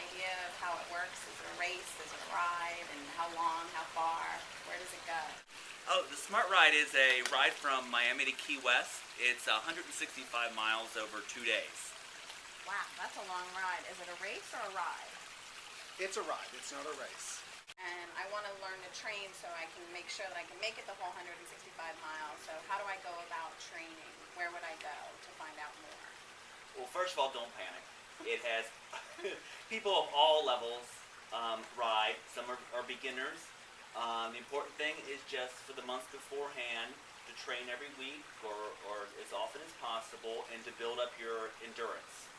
idea of how it works? Is it a race? Is it a ride? And how long? How far? Where does it go? Oh, the Smart Ride is a ride from Miami to Key West. It's 165 miles over 2 days. Wow, that's a long ride. Is it a race or a ride? It's a ride. It's not a race. And I want to learn to train so I can make sure that I can make it the whole 165 miles. So how do I go about training? Where would I go to find out more? Well, first of all, don't panic. It has people of all levels ride. Some are beginners. The important thing is just for the months beforehand to train every week or as often as possible and to build up your endurance.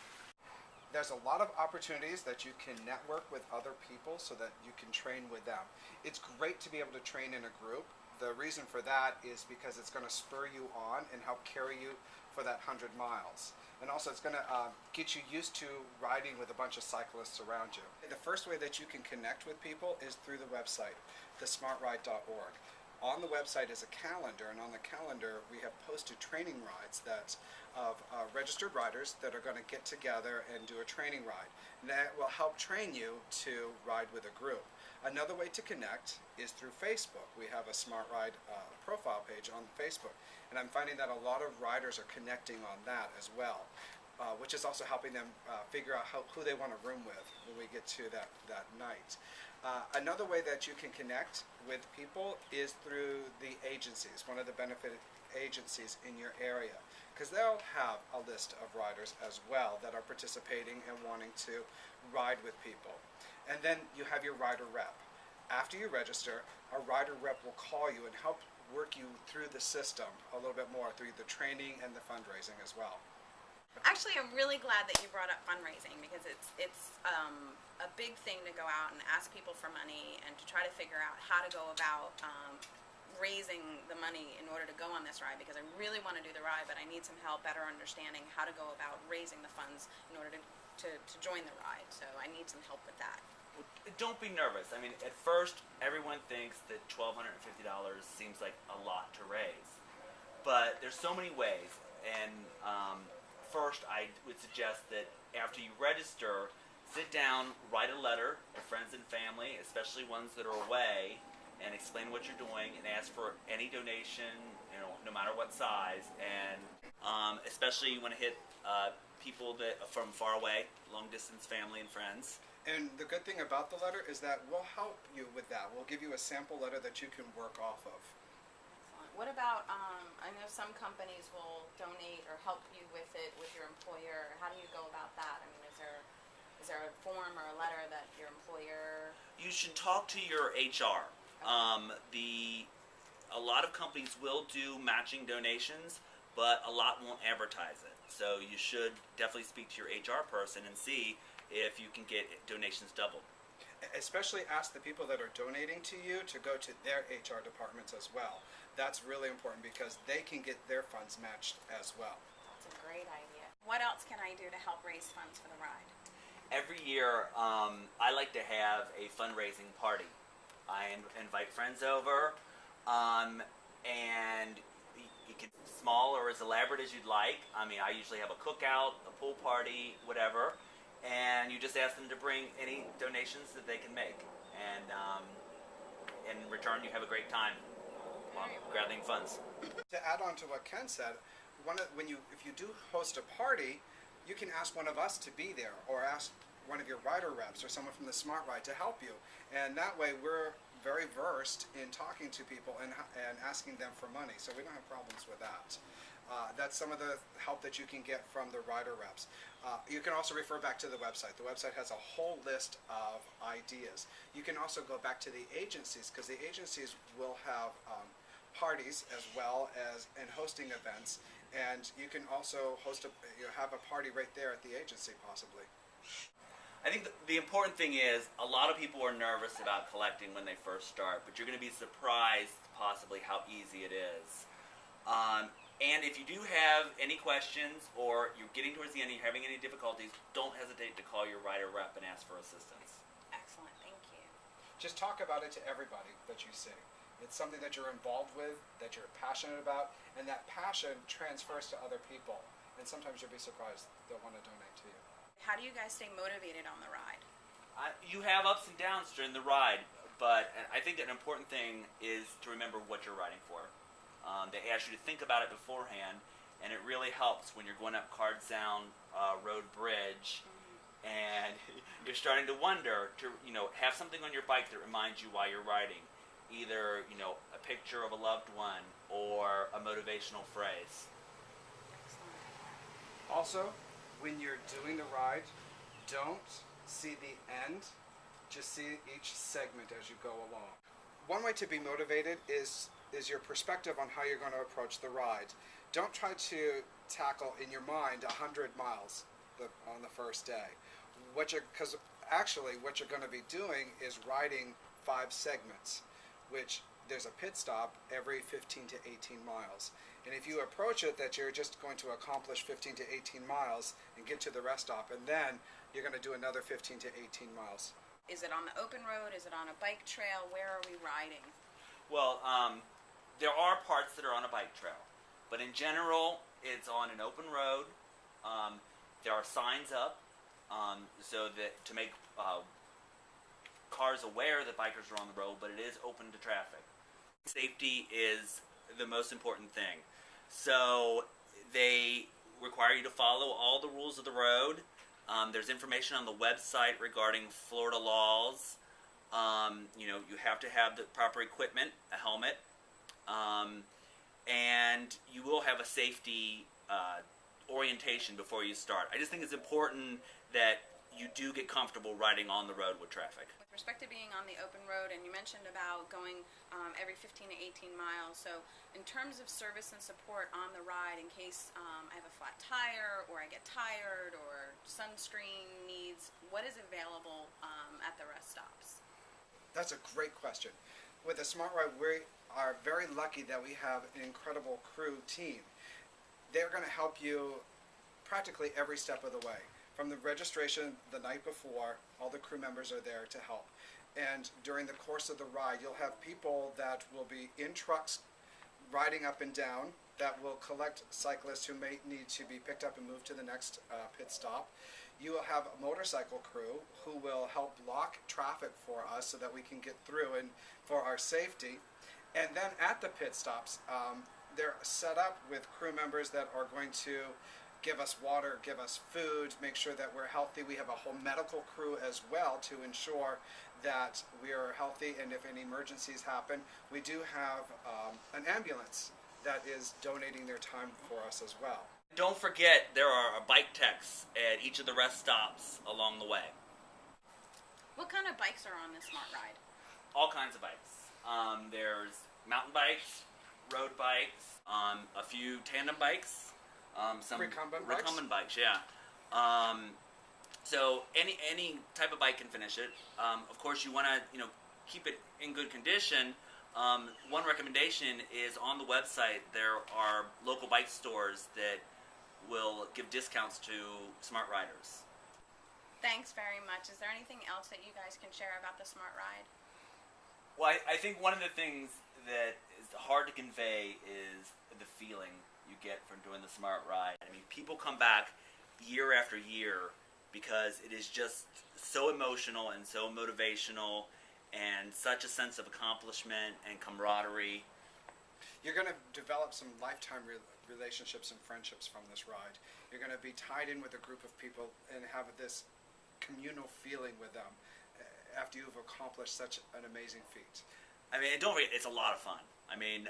There's a lot of opportunities that you can network with other people so that you can train with them. It's great to be able to train in a group. The reason for that is because it's going to spur you on and help carry you for that 100 miles. And also it's going to get you used to riding with a bunch of cyclists around you. The first way that you can connect with people is through the website, thesmartride.org. On the website is a calendar, and on the calendar we have posted training rides of registered riders that are going to get together and do a training ride. And that will help train you to ride with a group. Another way to connect is through Facebook. We have a Smart Ride profile page on Facebook, and I'm finding that a lot of riders are connecting on that as well, which is also helping them figure out who they want to room with when we get to that night. Another way that you can connect with people is through the agencies, one of the benefit agencies in your area, because they'll have a list of riders as well that are participating and wanting to ride with people. And then you have your rider rep. After you register, a rider rep will call you and help work you through the system a little bit more through the training and the fundraising as well. Actually, I'm really glad that you brought up fundraising because it's a big thing to go out and ask people for money and to try to figure out how to go about raising the money in order to go on this ride, because I really want to do the ride, but I need some help better understanding how to go about raising the funds in order to join the ride. So I need some help with that. Don't be nervous. I mean, at first, everyone thinks that $1,250 seems like a lot to raise. But there's so many ways. And first, I would suggest that after you register, sit down, write a letter to friends and family, especially ones that are away, and explain what you're doing and ask for any donation, no matter what size. And especially you want to hit people that are from far away, long-distance family and friends. And the good thing about the letter is that we'll help you with that. We'll give you a sample letter that you can work off of. Excellent. What about, I know some companies will donate or help you with it with your employer. How do you go about that? I mean, is there a form or a letter that your employer... You should talk to your HR. Okay. A lot of companies will do matching donations, but a lot won't advertise it. So you should definitely speak to your HR person and see if you can get donations doubled. Especially ask the people that are donating to you to go to their HR departments as well. That's really important because they can get their funds matched as well. That's a great idea. What else can I do to help raise funds for the ride? Every year, I like to have a fundraising party. I invite friends over, and you can small or as elaborate as you'd like. I mean, I usually have a cookout, a pool party, whatever, and you just ask them to bring any donations that they can make, and in return, you have a great time gathering funds. To add on to what Ken said, if you do host a party, you can ask one of us to be there, or ask one of your rider reps or someone from the Smart Ride to help you. And that way we're very versed in talking to people and asking them for money, so we don't have problems with that. That's some of the help that you can get from the rider reps. You can also refer back to the website. The website has a whole list of ideas. You can also go back to the agencies, because the agencies will have parties as well as and hosting events, and you can also have a party right there at the agency possibly. I think the important thing is a lot of people are nervous about collecting when they first start, but you're going to be surprised possibly how easy it is. And if you do have any questions or you're getting towards the end and you're having any difficulties, don't hesitate to call your rider rep and ask for assistance. Excellent, thank you. Just talk about it to everybody that you see. It's something that you're involved with, that you're passionate about, and that passion transfers to other people. And sometimes you'll be surprised they'll want to donate to you. How do you guys stay motivated on the ride? You have ups and downs during the ride, but I think an important thing is to remember what you're riding for. They ask you to think about it beforehand, and it really helps when you're going up Cardsound Road Bridge, and you're starting to wonder to have something on your bike that reminds you why you're riding, either a picture of a loved one or a motivational phrase. Also, when you're doing the ride, don't see the end, just see each segment as you go along. One way to be motivated is your perspective on how you're going to approach the ride. Don't try to tackle in your mind 100 miles on the first day. Because actually what you're going to be doing is riding 5 segments, which there's a pit stop every 15 to 18 miles. And if you approach it that you're just going to accomplish 15 to 18 miles and get to the rest stop, and then you're going to do another 15 to 18 miles. Is it on the open road? Is it on a bike trail? Where are we riding? Well, there are parts that are on a bike trail, but in general, it's on an open road. There are signs up so that to make cars aware that bikers are on the road, but it is open to traffic. Safety is the most important thing. So they require you to follow all the rules of the road. There's information on the website regarding Florida laws. You have to have the proper equipment, a helmet, and you will have a safety orientation before you start. I just think it's important that you do get comfortable riding on the road with traffic. With respect to being on the open road, and you mentioned about going every 15 to 18 miles, so in terms of service and support on the ride, in case I have a flat tire or I get tired or sunscreen needs, what is available at the rest stops? That's a great question. With the Smart Ride, we are very lucky that we have an incredible crew team. They're going to help you practically every step of the way. From the registration the night before, all the crew members are there to help. And during the course of the ride, you'll have people that will be in trucks riding up and down that will collect cyclists who may need to be picked up and moved to the next pit stop. You will have a motorcycle crew who will help block traffic for us so that we can get through and for our safety. And then at the pit stops, they're set up with crew members that are going to give us water, give us food, make sure that we're healthy. We have a whole medical crew as well to ensure that we are healthy, and if any emergencies happen, we do have an ambulance that is donating their time for us as well. Don't forget there are bike techs at each of the rest stops along the way. What kind of bikes are on this Smart Ride? All kinds of bikes. There's mountain bikes, road bikes, a few tandem bikes, some recumbent bikes, yeah. So any type of bike can finish it. Of course, you want to keep it in good condition. One recommendation is on the website there are local bike stores that will give discounts to smart riders. Thanks very much. Is there anything else that you guys can share about the Smart Ride? Well, I think one of the things that is hard to convey is the feeling you get from doing the Smart Ride. I mean, people come back year after year because it is just so emotional and so motivational and such a sense of accomplishment and camaraderie. You're going to develop some lifetime relationships and friendships from this ride. You're going to be tied in with a group of people and have this communal feeling with them after you've accomplished such an amazing feat. I mean, and don't forget, it's a lot of fun. I mean,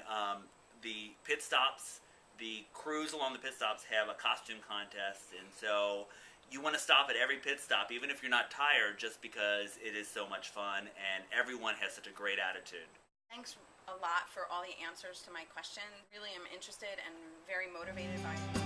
the pit stops, the crews along the pit stops have a costume contest, and so you want to stop at every pit stop, even if you're not tired, just because it is so much fun and everyone has such a great attitude. Thanks a lot for all the answers to my questions. Really am interested and very motivated by